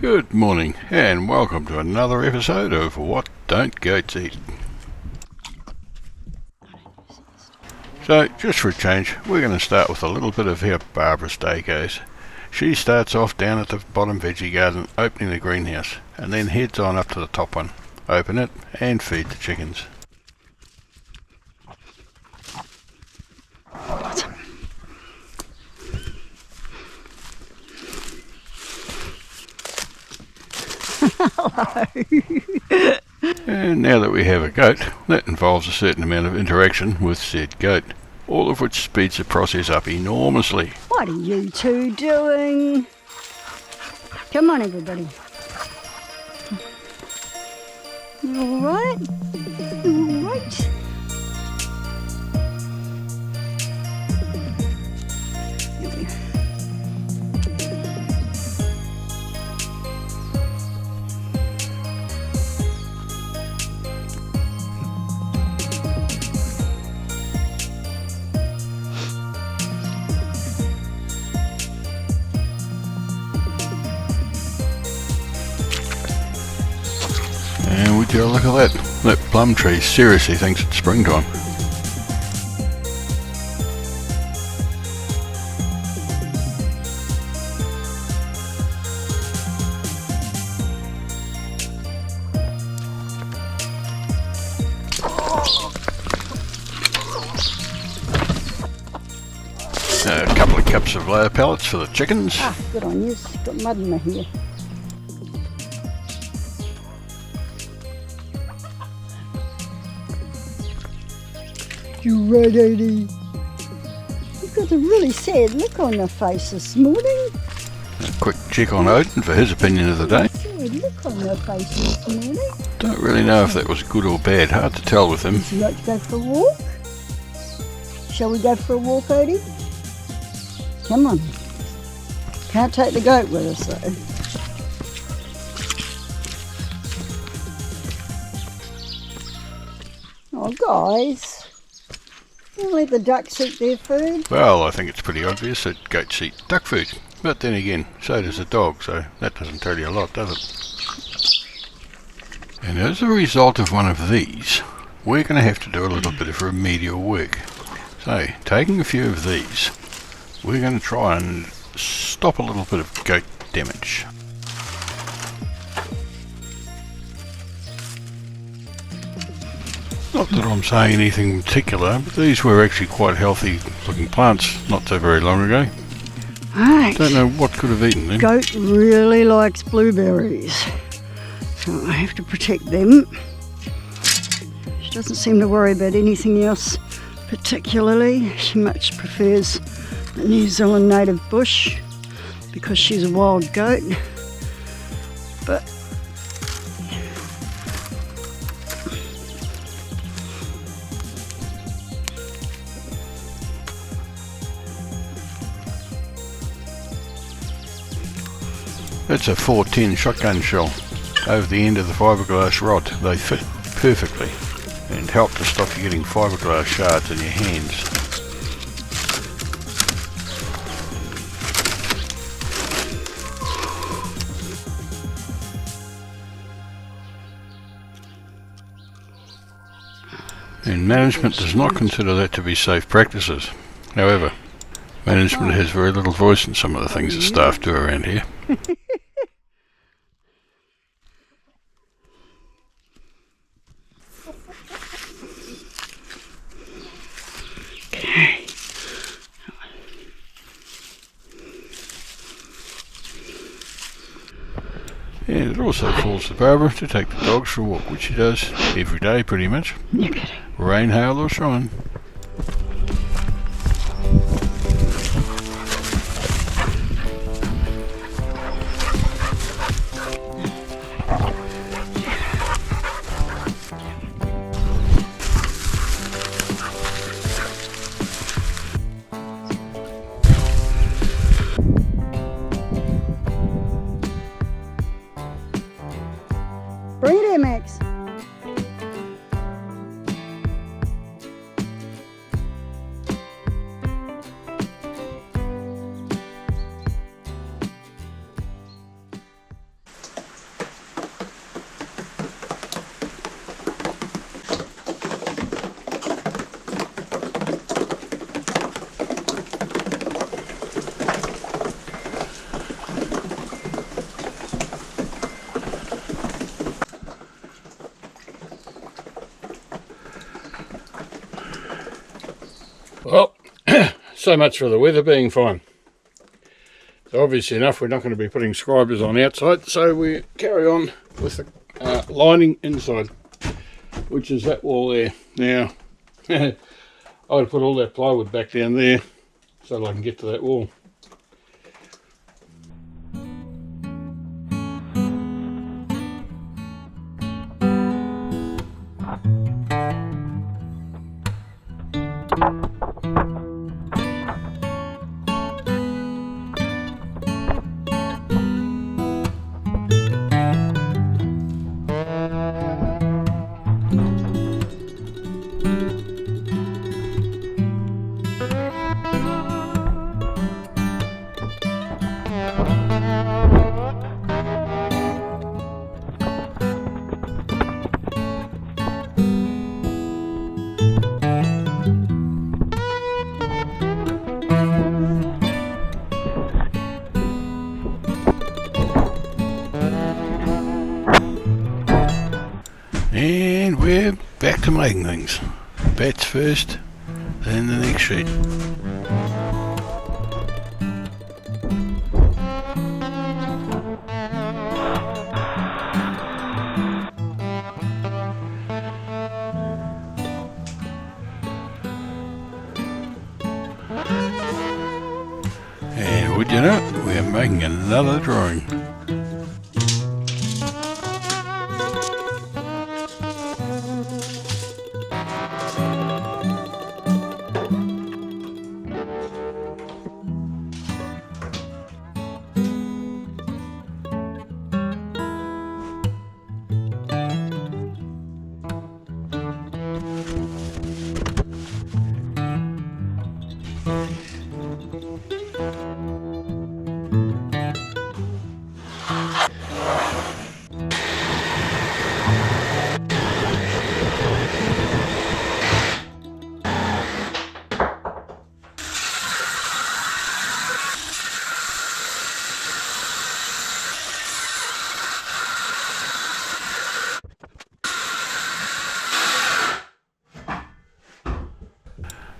Good morning and welcome to another episode of What Don't Goats Eat. So just for a change, we're going to start with a little bit of how Barbara's day goes. She starts off down at the bottom veggie garden opening the greenhouse and then heads on up to the top one, open it and feed the chickens. Hello. And now that we have a goat, that involves a certain amount of interaction with said goat, all of which speeds the process up enormously. What are you two doing? Come on, everybody. You all right? You all right? And would you look at that? That plum tree seriously thinks it's springtime. A couple of cups of layer pellets for the chickens. Ah, good on you. Got mud in my hair. You right, Odin? You've got a really sad look on your face this morning. A quick check on Odin for his opinion of the day. Sad look on your face this morning. Don't really know if that was good or bad, hard to tell with him. Would you like to go for a walk? Shall we go for a walk, Odin? Come on. Can't take the goat with us though. Oh, guys. Don't let the ducks eat their food. Well, I think it's pretty obvious that goats eat duck food. But then again, so does a dog, so that doesn't tell you a lot, does it? And as a result of one of these, we're going to have to do a little bit of remedial work. So, taking a few of these, we're going to try and stop a little bit of goat damage. Not that I'm saying anything particular, but these were actually quite healthy looking plants not so very long ago. Right. Don't know what could have eaten them. Goat really likes blueberries, so I have to protect them. She doesn't seem to worry about anything else particularly. She much prefers the New Zealand native bush because she's a wild goat. But That's a 410 shotgun shell over the end of the fiberglass rod. They fit perfectly and help to stop you getting fiberglass shards in your hands. And management does not consider that to be safe practices. However, management has very little voice in some of the things that staff do around here. okay. And it also falls to Barbara to take the dogs for a walk, which she does every day pretty much. You're kidding. Rain, hail or shine. Bring it in, Max. so much for the weather being fine. So obviously enough, we're not going to be putting scribers on outside, so we carry on with the lining inside, which is that wall there. Now, I would put all that plywood back down there so that I can get to that wall. And we're back to making things. Bats first, then the next sheet. And would you know, we're making another drawing.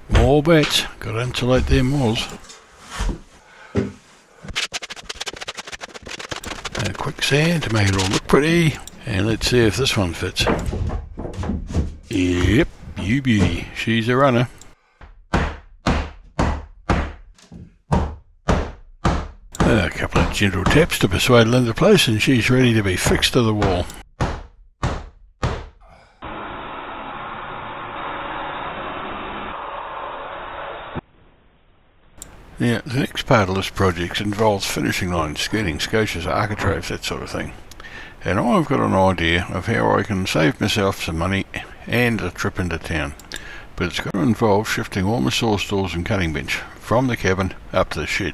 More bats, got to insulate them walls. A quick sand to make it all look pretty, and let's see if this one fits. Yep, you beauty, she's a runner. A couple of gentle taps to persuade it into place and she's ready to be fixed to the wall. Now, the next part of this project involves finishing lines, skirting, scotias, architraves, that sort of thing. And I've got an idea of how I can save myself some money and a trip into town. But it's going to involve shifting all my saw stalls and cutting bench from the cabin up to the shed.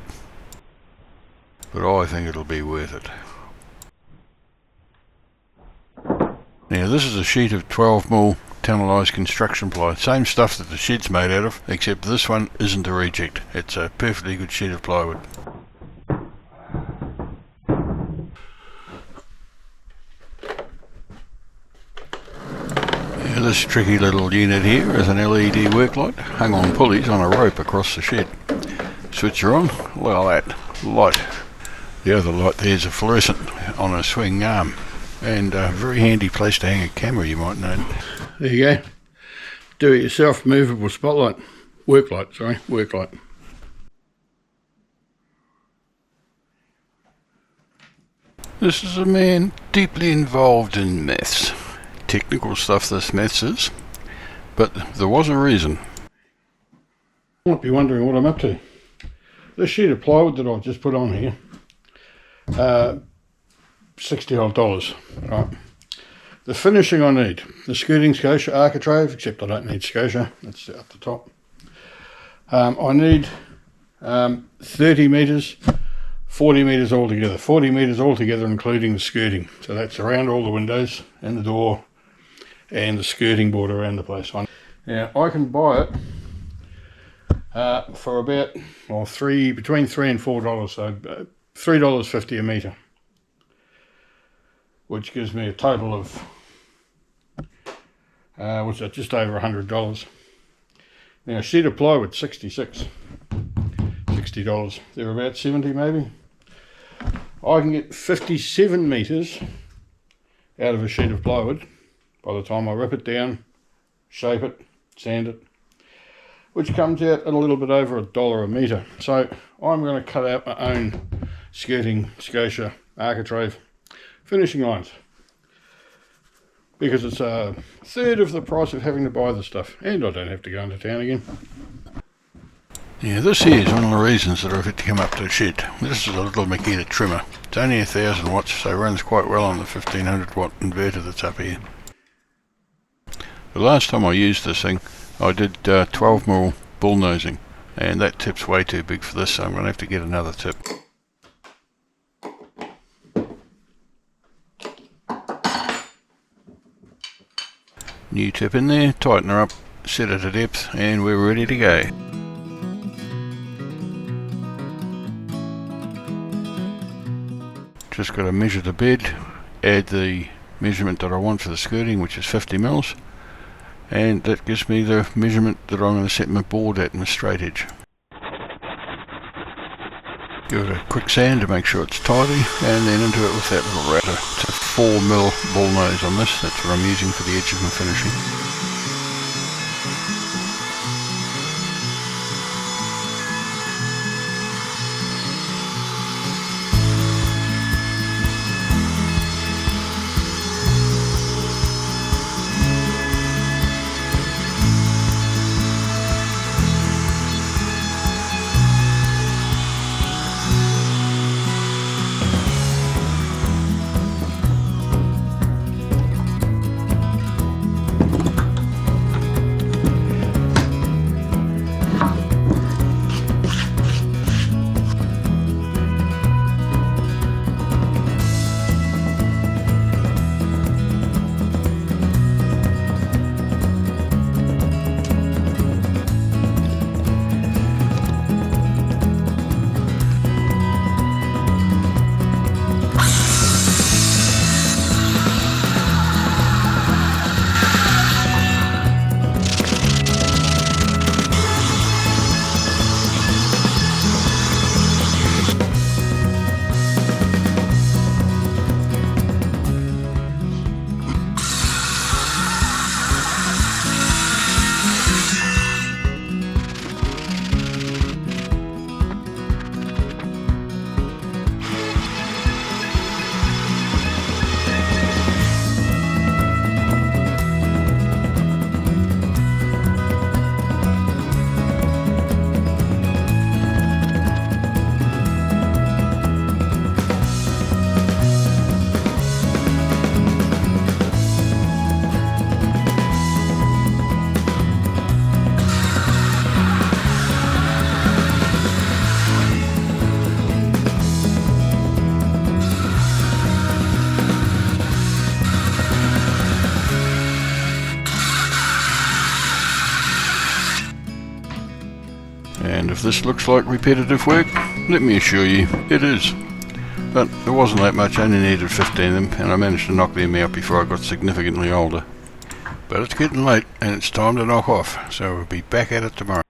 But I think it'll be worth it. Now, this is a sheet of 12mm tunnelized construction ply, same stuff that the shed's made out of, except this one isn't a reject. It's a perfectly good sheet of plywood. Now, this tricky little unit here is an LED work light hung on pulleys on a rope across the shed. Switch her on, well, that light. The other light there's a fluorescent on a swing arm, and a very handy place to hang a camera, you might know. There you go. Do it yourself movable spotlight. Work light. This is a man deeply involved in maths. Technical stuff this maths is, but there was a reason. You might be wondering what I'm up to. This sheet of plywood that I've just put on here, $60 odd, right. The finishing I need, the skirting scotia architrave, except I don't need scotia, that's up the top. I need 30 metres, 40 metres altogether. 40 metres altogether including the skirting. So that's around all the windows and the door and the skirting board around the place. Now I can buy it for about between $3 and $4, so $3.50 a metre, which gives me a total of what's that, just over $100. Now a sheet of plywood, 66. $60. They're about 70 maybe. I can get 57 metres out of a sheet of plywood by the time I rip it down, shape it, sand it, which comes out at a little bit over $1 a metre. So I'm going to cut out my own skirting, scotia, architrave finishing lines, because it's a third of the price of having to buy the stuff, and I don't have to go into town again. Yeah, this here is one of the reasons that I've had to come up to the shed. This is a little Makita trimmer. It's only 1000 watts, so it runs quite well on the 1500 watt inverter that's up here. The last time I used this thing, I did 12mm bullnosing, and that tip's way too big for this, so I'm going to have to get another tip. New tip in there, tighten her up, set it to depth, and we're ready to go. Just got to measure the bed, add the measurement that I want for the skirting, which is 50 mils, and that gives me the measurement that I'm going to set my board at in my straight edge. Give it a quick sand to make sure it's tidy, and then into it with that little router. It's a 4mm bullnose on this, that's what I'm using for the edge of my finishing. And if this looks like repetitive work, let me assure you, it is. But it wasn't that much, I only needed 15 of them, and I managed to knock them out before I got significantly older. But it's getting late, and it's time to knock off, so we'll be back at it tomorrow.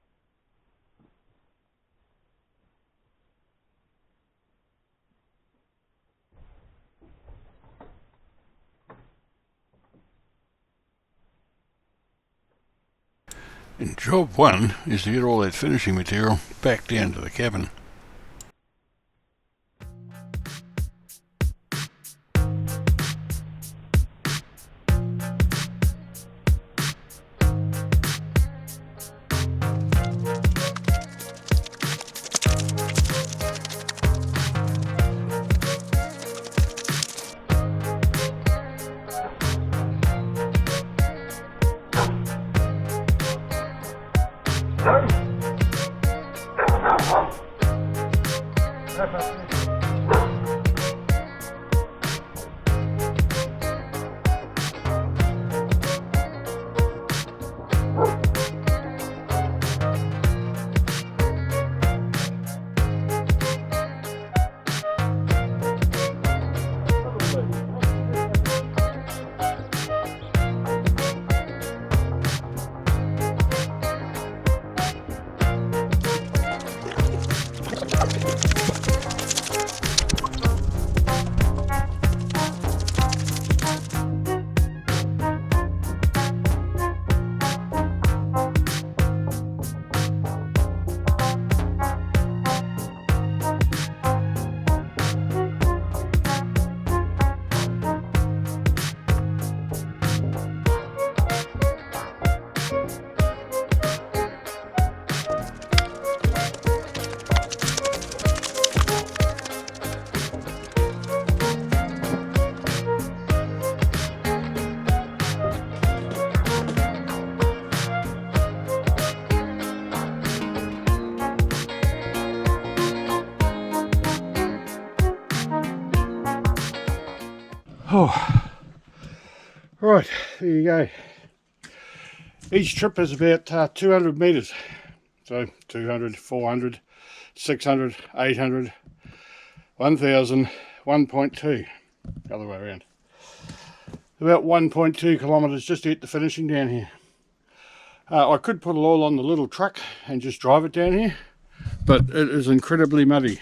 And job one is to get all that finishing material back down to the cabin. Oh, right, there you go. Each trip is about 200 metres. So 200, 400, 600, 800, 1000, 1.2, the other way around. About 1.2 kilometres just to hit the finishing down here. I could put it all on the little truck and just drive it down here, but it is incredibly muddy.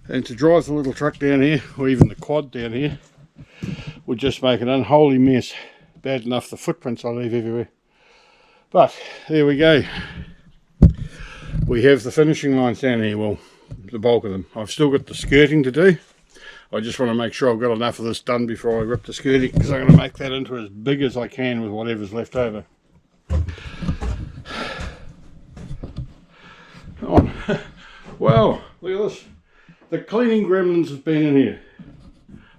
And to drive the little truck down here, or even the quad down here, would just make an unholy mess. Bad enough the footprints I leave everywhere. But there we go. We have the finishing lines down here, well, the bulk of them. I've still got the skirting to do. I just want to make sure I've got enough of this done before I rip the skirting, because I'm going to make that into as big as I can with whatever's left over. On. Wow, look at this. The cleaning gremlins have been in here.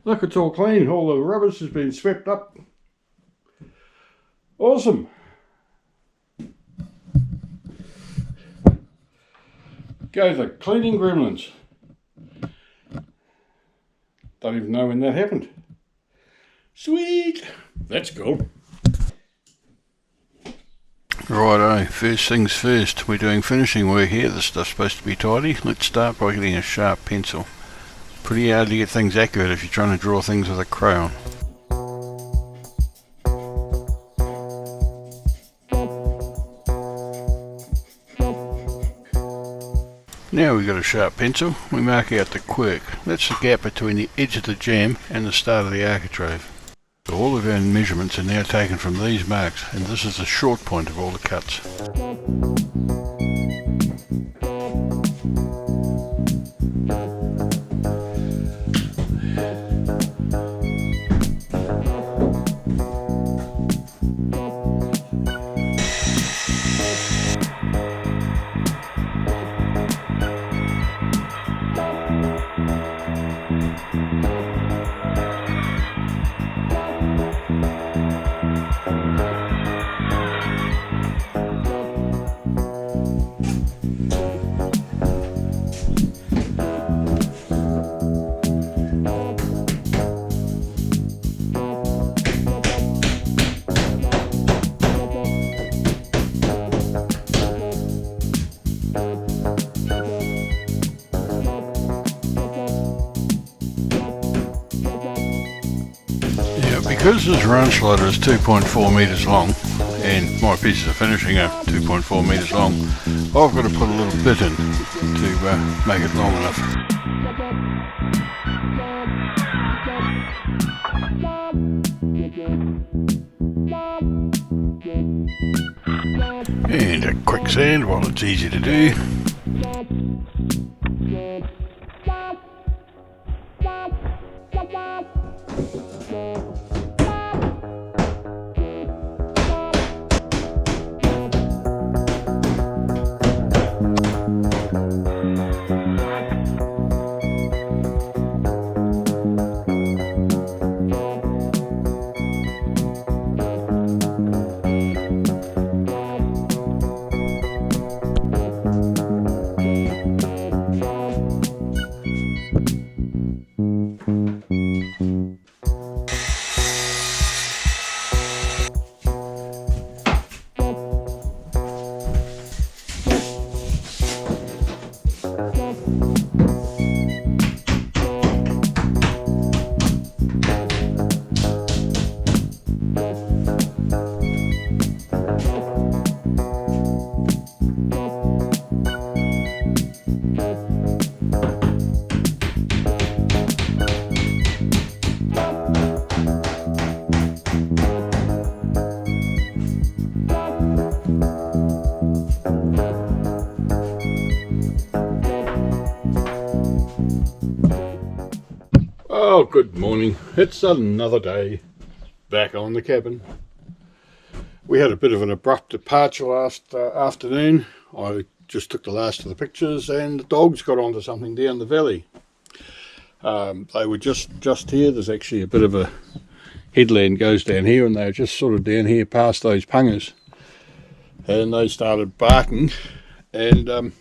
Look, it's all clean. All the rubbish has been swept up. Awesome. Go the cleaning gremlins. Don't even know when that happened. Sweet. That's cool. Righto, first things first, we're doing finishing work here. This stuff's supposed to be tidy. Let's start by getting a sharp pencil. Pretty hard to get things accurate if you're trying to draw things with a crayon. Now we've got a sharp pencil, we mark out the quirk. That's the gap between the edge of the jamb and the start of the architrave. So all of our measurements are now taken from these marks, and this is the short point of all the cuts. Because this ranch ladder is 2.4 metres long, and my pieces of finishing are 2.4 metres long, I've got to put a little bit in to make it long enough. And a quick sand while it's easy to do. Oh, good morning. It's another day back on the cabin. We had a bit of an abrupt departure last afternoon. I just took the last of the pictures and the dogs got onto something down the valley. They were just here. There's actually a bit of a headland goes down here, and they were just sort of down here past those pungas. And they started barking, and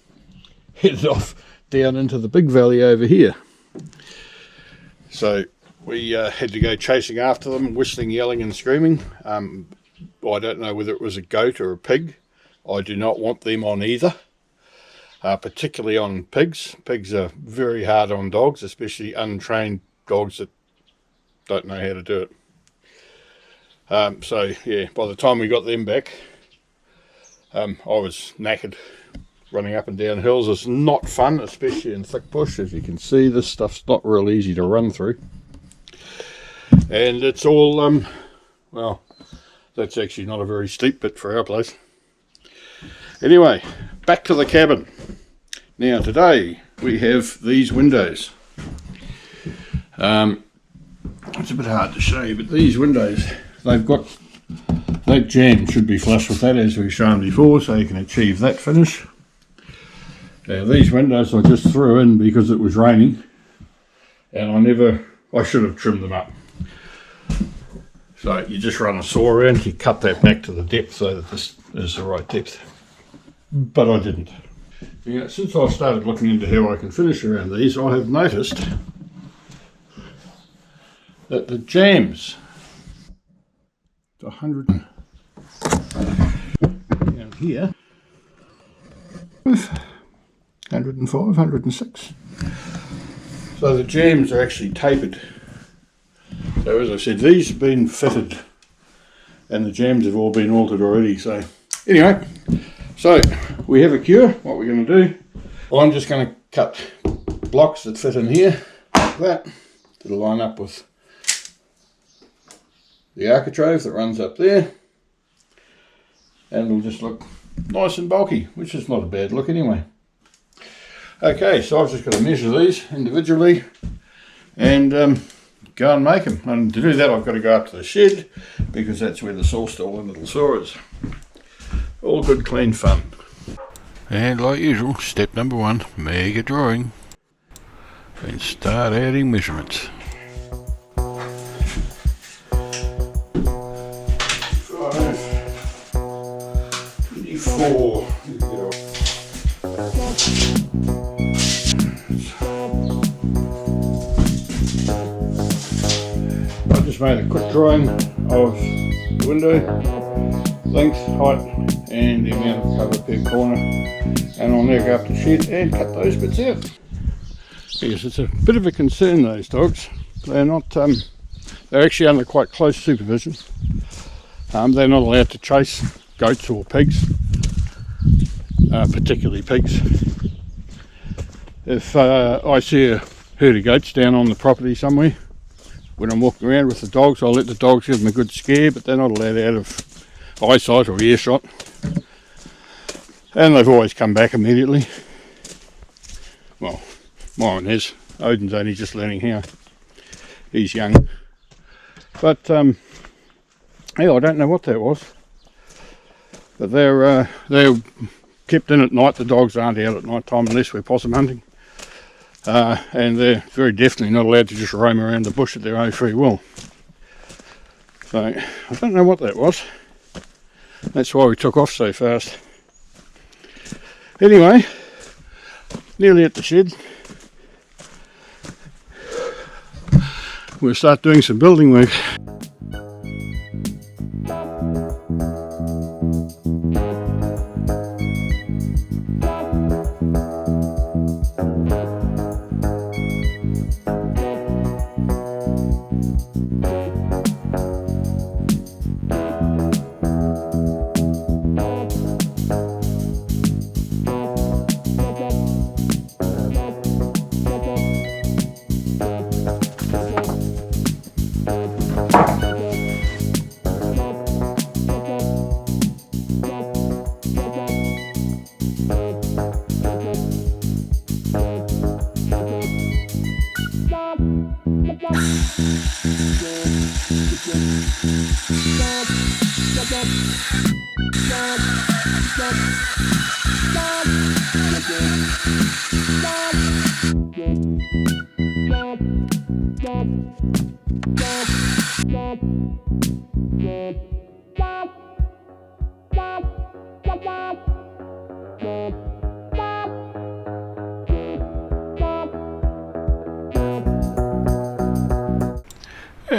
headed off down into the big valley over here. So we had to go chasing after them, whistling, yelling and screaming. I don't know whether it was a goat or a pig. I do not want them on either, particularly on pigs. Pigs are very hard on dogs, especially untrained dogs that don't know how to do it. So yeah, by the time we got them back, I was knackered. Running up and down hills is not fun, especially in thick bush. As you can see, this stuff's not real easy to run through. And it's all, well, that's actually not a very steep bit for our place. Anyway, back to the cabin. Now today we have these windows. It's a bit hard to show you, but these windows, they've got, that jamb should be flush with that, as we've shown before, so you can achieve that finish. Now these windows I just threw in because it was raining, and I should have trimmed them up. So you just run a saw around, you cut that back to the depth so that this is the right depth. But I didn't. Now, since I've started looking into how I can finish around these, I have noticed that the jambs, 100 down here, 105, 106. So the jambs are actually tapered. So as I said, these have been fitted and the jambs have all been altered already. So anyway, so we have a cure. What we're going to do, I'm just going to cut blocks that fit in here like that. It'll line up with the architrave that runs up there, and it'll just look nice and bulky, which is not a bad look anyway. Okay, so I've just got to measure these individually and go and make them. And to do that, I've got to go up to the shed because that's where the saw stall and little saw is. All good, clean fun. And like usual, step number 1, make a drawing and start adding measurements. 24. I just made a quick drawing of the window, length, height and the amount of cover per corner, and I'll now go up to the shed and cut those bits out. Yes, it's a bit of a concern, those dogs. They're not, they're actually under quite close supervision. They're not allowed to chase goats or pigs, particularly pigs. If I see a herd of goats down on the property somewhere, when I'm walking around with the dogs, I'll let the dogs give them a good scare, but they're not allowed out of eyesight or earshot. And they've always come back immediately. Well, mine is. Odin's only just learning how. He's young. But, yeah, I don't know what that was. But they're kept in at night. The dogs aren't out at night time unless we're possum hunting. And they're very definitely not allowed to just roam around the bush at their own free will. So, I don't know what that was. That's why we took off so fast. Anyway, nearly at the shed. We'll start doing some building work.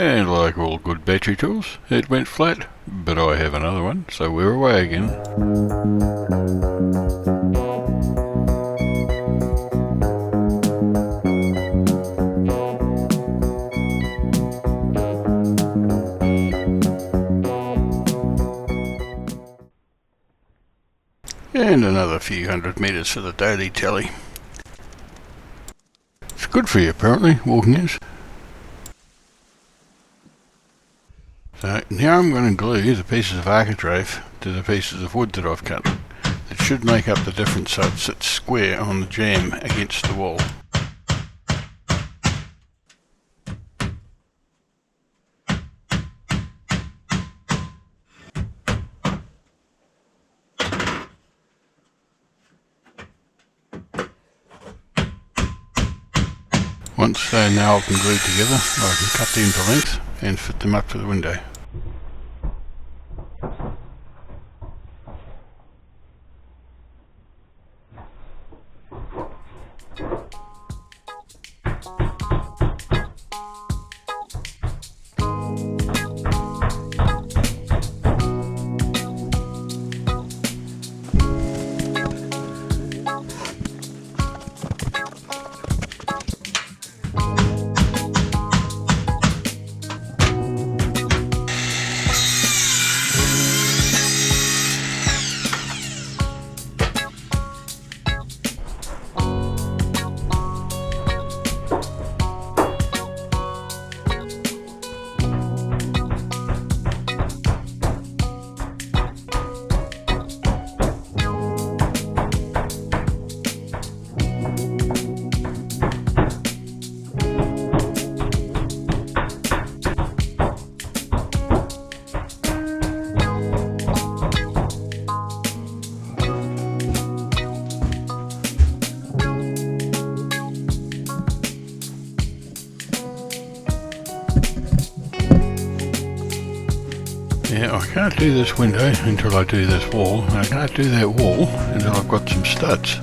And like all good battery tools, it went flat, but I have another one, so we're away again. And another few 100 metres for the daily tally. It's good for you apparently, walking is. So now I'm going to glue the pieces of architrave to the pieces of wood that I've cut. It should make up the difference so it sits square on the jamb against the wall. Once they're nailed and glued together, I can cut them to length and fit them up to the window. Yeah, I can't do this window until I do this wall, and I can't do that wall until I've got some studs.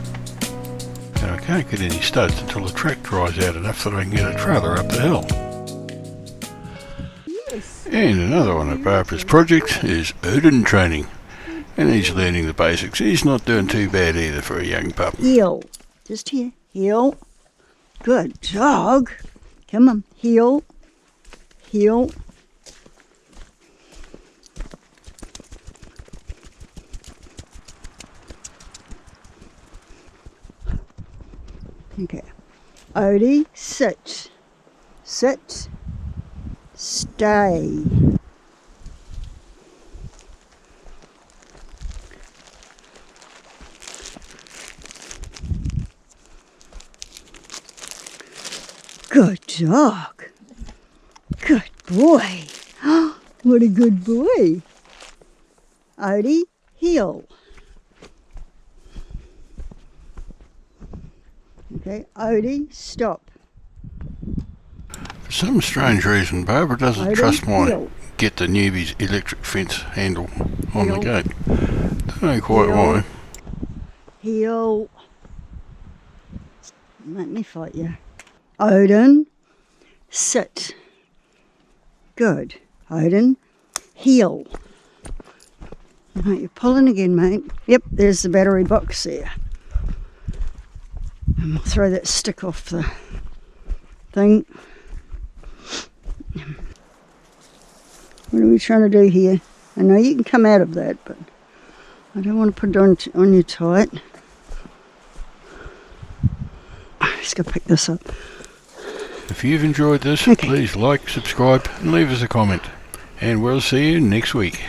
And I can't get any studs until the track dries out enough that I can get a trailer up the hill. Yes. And another one of Barbara's projects is Odin training. And he's learning the basics. He's not doing too bad either for a young pup. Heel. Just here. Heel. Good dog. Come on. Heel. Heel. Okay. Odie, sit. Sit. Stay. Good dog. Good boy. What a good boy. Odie, heel. Okay, Odie, stop. For some strange reason, Barbara doesn't Odie, trust my heel. get the newbies electric fence handle on the Heel. gate. Don't know quite Heel. why. Heel. Let me fight you. Odin, sit. Good. Odin, heel. Right, you're pulling again, mate. Yep, there's the battery box there. And we'll throw that stick off the thing. What are we trying to do here? I know you can come out of that, but I don't want to put it on you tight. Let's go pick this up. If you've enjoyed this, Okay. please like, subscribe and leave us a comment. And we'll see you next week.